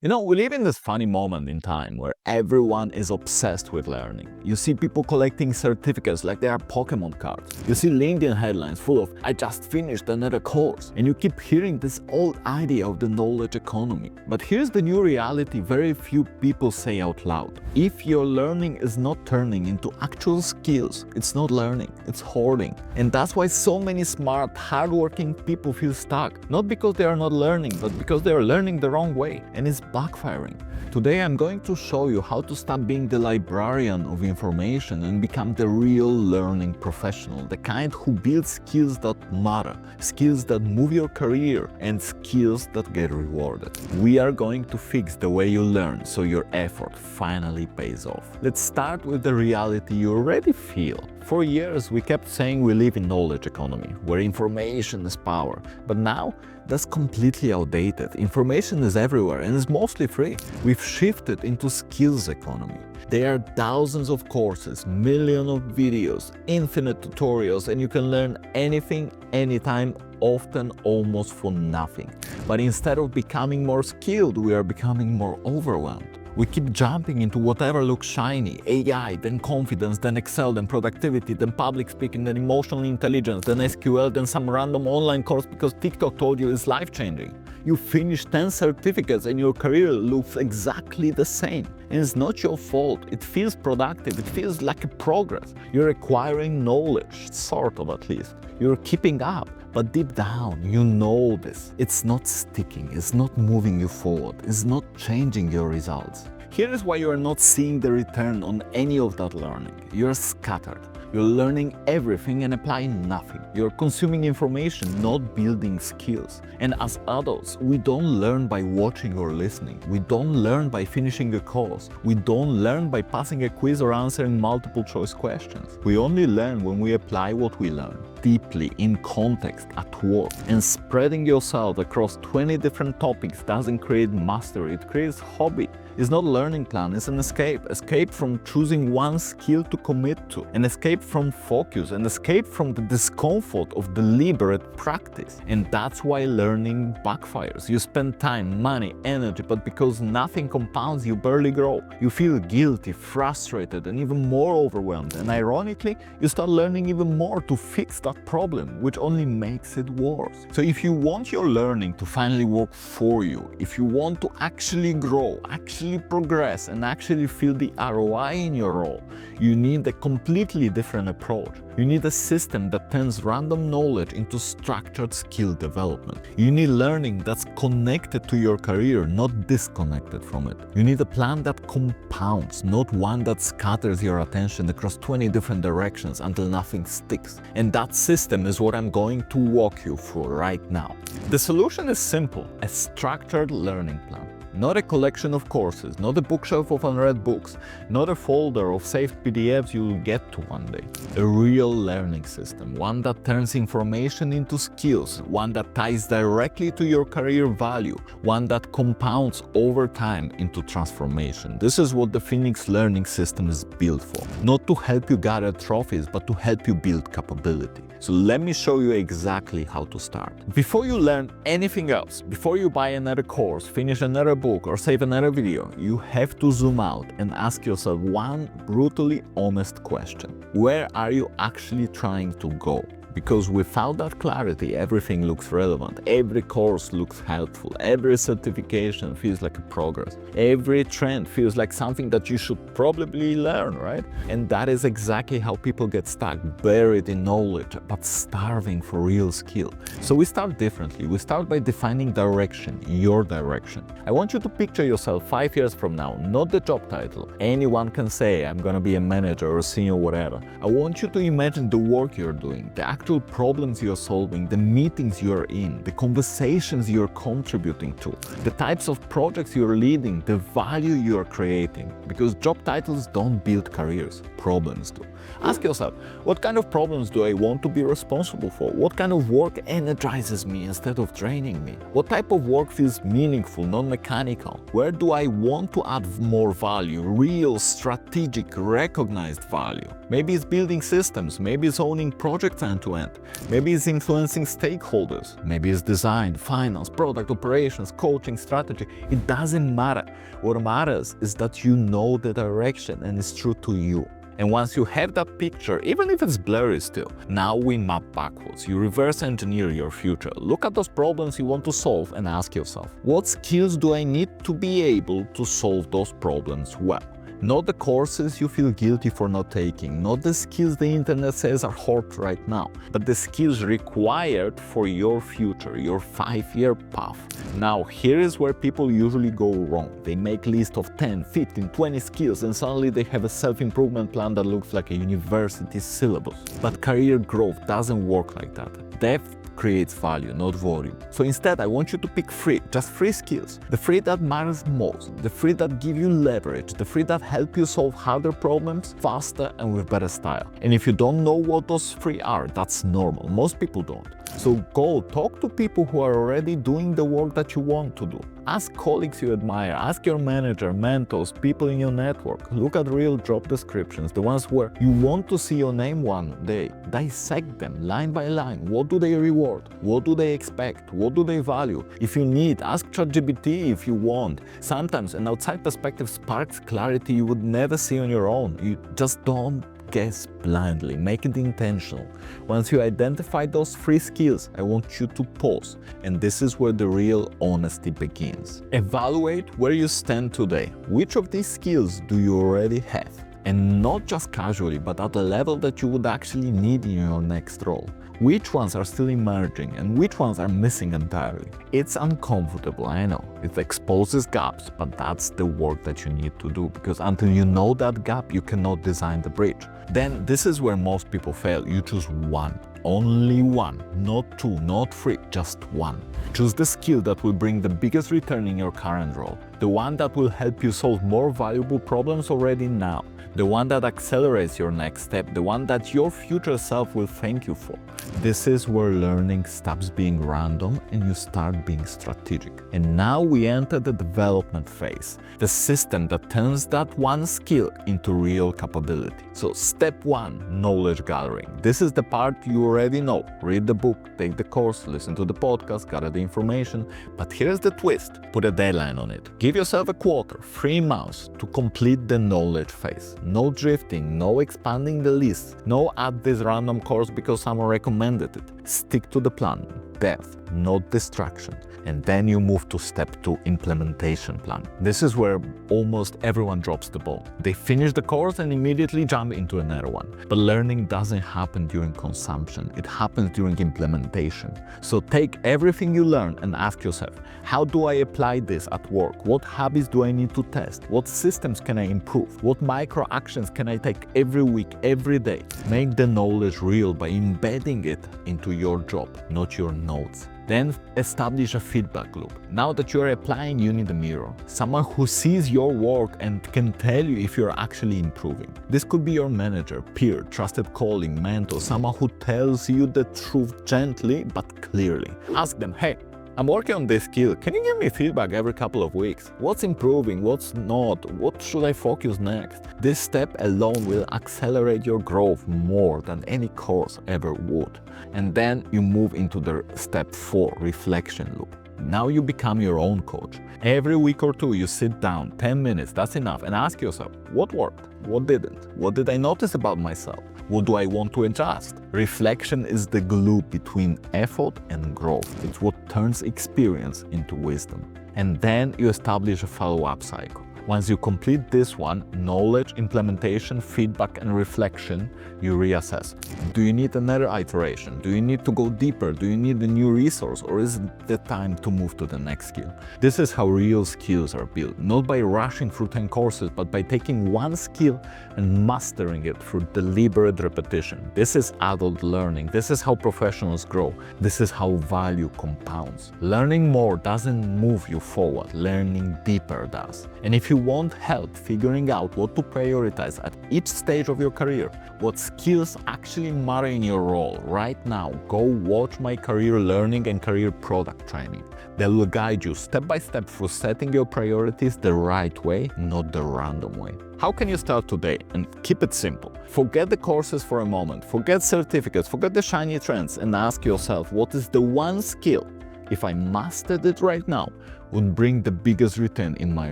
You know, we live in this funny moment in time where everyone is obsessed with learning. You see people collecting certificates like they are Pokemon cards. You see LinkedIn headlines full of, "I just finished another course." And you keep hearing this old idea of the knowledge economy. But here's the new reality very few people say out loud. If your learning is not turning into actual skills, it's not learning, it's hoarding. And that's why so many smart, hardworking people feel stuck. Not because they are not learning, but because they are learning the wrong way. And it's backfiring. Today I'm going to show you how to stop being the librarian of information and become the real learning professional, the kind who builds skills that matter, skills that move your career, and skills that get rewarded. We are going to fix the way you learn so your effort finally pays off. Let's start with the reality you already feel. For years we kept saying we live in knowledge economy, where information is power. But now that's completely outdated. Information is everywhere and is mostly free. We've shifted into skills economy. There are thousands of courses, millions of videos, infinite tutorials, and you can learn anything, anytime, often almost for nothing. But instead of becoming more skilled, we are becoming more overwhelmed. We keep jumping into whatever looks shiny, AI, then confidence, then Excel, then productivity, then public speaking, then emotional intelligence, then SQL, then some random online course because TikTok told you it's life-changing. You finish 10 certificates and your career looks exactly the same. And it's not your fault. It feels productive. It feels like a progress. You're acquiring knowledge, sort of at least. You're keeping up. But deep down, you know this. It's not sticking, it's not moving you forward, it's not changing your results. Here is why you are not seeing the return on any of that learning. You're scattered. You're learning everything and applying nothing. You're consuming information, not building skills. And as adults, we don't learn by watching or listening. We don't learn by finishing a course. We don't learn by passing a quiz or answering multiple choice questions. We only learn when we apply what we learn, deeply, in context, at work. And spreading yourself across 20 different topics doesn't create mastery, it creates hobby. It's not a learning plan, it's an escape. Escape from choosing one skill to commit to. An escape from focus, an escape from the discomfort of deliberate practice. And that's why learning backfires. You spend time, money, energy, but because nothing compounds, you barely grow. You feel guilty, frustrated, and even more overwhelmed. And ironically, you start learning even more to fix that problem, which only makes it worse. So if you want your learning to finally work for you, if you want to actually grow, actually progress, and actually feel the ROI in your role, you need a completely different approach. You need a system that turns random knowledge into structured skill development. You need learning that's connected to your career, not disconnected from it. You need a plan that compounds, not one that scatters your attention across 20 different directions until nothing sticks. And that system is what I'm going to walk you through right now. The solution is simple: a structured learning plan. Not a collection of courses, not a bookshelf of unread books, not a folder of saved PDFs you'll get to one day. A real learning system, one that turns information into skills, one that ties directly to your career value, one that compounds over time into transformation. This is what the Phoenix Learning System is built for. Not to help you gather trophies, but to help you build capability. So let me show you exactly how to start. Before you learn anything else, before you buy another course, finish another book, or save another video, you have to zoom out and ask yourself one brutally honest question. Where are you actually trying to go? Because without that clarity, everything looks relevant, every course looks helpful, every certification feels like a progress, every trend feels like something that you should probably learn, right? And that is exactly how people get stuck, buried in knowledge, but starving for real skill. So we start differently. We start by defining direction, your direction. I want you to picture yourself 5 years from now, not the job title. Anyone can say, I'm gonna be a manager or senior whatever. I want you to imagine the work you're doing, the actual problems you're solving, the meetings you're in, the conversations you're contributing to, the types of projects you're leading, the value you're creating. Because job titles don't build careers, problems do. Ask yourself, what kind of problems do I want to be responsible for? What kind of work energizes me instead of draining me? What type of work feels meaningful, non-mechanical? Where do I want to add more value, real, strategic, recognized value? Maybe it's building systems, maybe it's owning projects end-to-end, maybe it's influencing stakeholders, maybe it's design, finance, product operations, coaching, strategy. It doesn't matter. What matters is that you know the direction and it's true to you. And once you have that picture, even if it's blurry still, now we map backwards. You reverse engineer your future. Look at those problems you want to solve and ask yourself, what skills do I need to be able to solve those problems well? Not the courses you feel guilty for not taking, not the skills the internet says are hot right now, but the skills required for your future, your 5-year path. Now, here is where people usually go wrong. They make a list of 10, 15, 20 skills and suddenly they have a self-improvement plan that looks like a university syllabus. But career growth doesn't work like that. Depth creates value, not volume. So instead, I want you to pick just three skills. The three that matters most, the three that give you leverage, the three that help you solve harder problems faster and with better style. And if you don't know what those three are, that's normal. Most people don't. So go talk to people who are already doing the work that you want to do. Ask colleagues you admire, ask your manager, mentors, people in your network. Look at real job descriptions, the ones where you want to see your name one day. Dissect them line by line. What do they reward? What do they expect? What do they value? If you need, ask ChatGPT if you want. Sometimes an outside perspective sparks clarity you would never see on your own. You just don't guess blindly, make it intentional. Once you identify those three skills, I want you to pause, and this is where the real honesty begins. Evaluate where you stand today. Which of these skills do you already have? And not just casually, but at the level that you would actually need in your next role. Which ones are still emerging and which ones are missing entirely? It's uncomfortable, I know. It exposes gaps, but that's the work that you need to do, because until you know that gap, you cannot design the bridge. Then this is where most people fail. You choose one. Only one, not two, not three, just one. Choose the skill that will bring the biggest return in your current role, the one that will help you solve more valuable problems already now, the one that accelerates your next step, the one that your future self will thank you for. This is where learning stops being random and you start being strategic. And now we enter the development phase, the system that turns that one skill into real capability. So step one, knowledge gathering. This is the part you already know. Read the book, take the course, listen to the podcast, gather the information. But here's the twist. Put a deadline on it. Give yourself a quarter, 3 months to complete the knowledge phase. No drifting, no expanding the list, no add this random course because someone recommended it. Stick to the plan. Depth, not distraction. And then you move to step 2, implementation plan. This is where almost everyone drops the ball. They finish the course and immediately jump into another one. But learning doesn't happen during consumption. It happens during implementation. So take everything you learn and ask yourself, how do I apply this at work? What habits do I need to test? What systems can I improve? What micro actions can I take every week, every day? Make the knowledge real by embedding it into your job, not your notes. Then establish a feedback loop. Now that you're applying, you need a mirror. Someone who sees your work and can tell you if you're actually improving. This could be your manager, peer, trusted colleague, mentor, someone who tells you the truth gently but clearly. Ask them, hey, I'm working on this skill. Can you give me feedback every couple of weeks? What's improving? What's not? What should I focus next? This step alone will accelerate your growth more than any course ever would. And then you move into the step 4, reflection loop. Now you become your own coach. Every week or two, you sit down, 10 minutes, that's enough, and ask yourself, what worked? What didn't? What did I notice about myself? What do I want to adjust? Reflection is the glue between effort and growth. It's what turns experience into wisdom. And then you establish a follow-up cycle. Once you complete this one, knowledge, implementation, feedback, and reflection, you reassess. Do you need another iteration? Do you need to go deeper? Do you need a new resource? Or is it the time to move to the next skill? This is how real skills are built, not by rushing through 10 courses, but by taking one skill and mastering it through deliberate repetition. This is adult learning. This is how professionals grow. This is how value compounds. Learning more doesn't move you forward. Learning deeper does. And if you want help figuring out what to prioritize at each stage of your career, what skills actually matter in your role right now, go watch my career learning and career product training. They will guide you step by step through setting your priorities the right way, not the random way. How can you start today? And keep it simple. Forget the courses for a moment, forget certificates, forget the shiny trends, and ask yourself, what is the one skill, if I mastered it right now, would bring the biggest return in my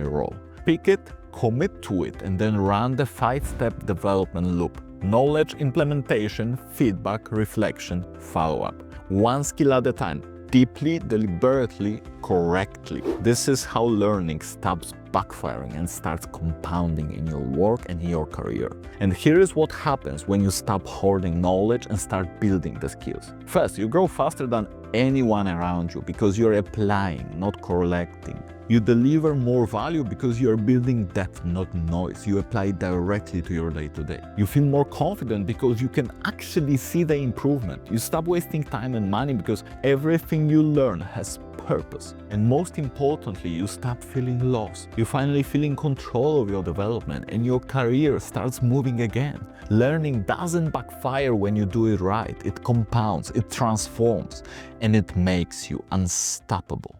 role? Pick it, commit to it, and then run the 5-step development loop. Knowledge, implementation, feedback, reflection, follow-up. One skill at a time, deeply, deliberately, correctly. This is how learning stops backfiring and starts compounding in your work and in your career. And here is what happens when you stop hoarding knowledge and start building the skills. First, you grow faster than anyone around you because you're applying, not collecting. You deliver more value because you're building depth, not noise. You apply directly to your day-to-day. You feel more confident because you can actually see the improvement. You stop wasting time and money because everything you learn has purpose. And most importantly, you stop feeling lost. You finally feel in control of your development and your career starts moving again. Learning doesn't backfire when you do it right. It compounds, it transforms, and it makes you unstoppable.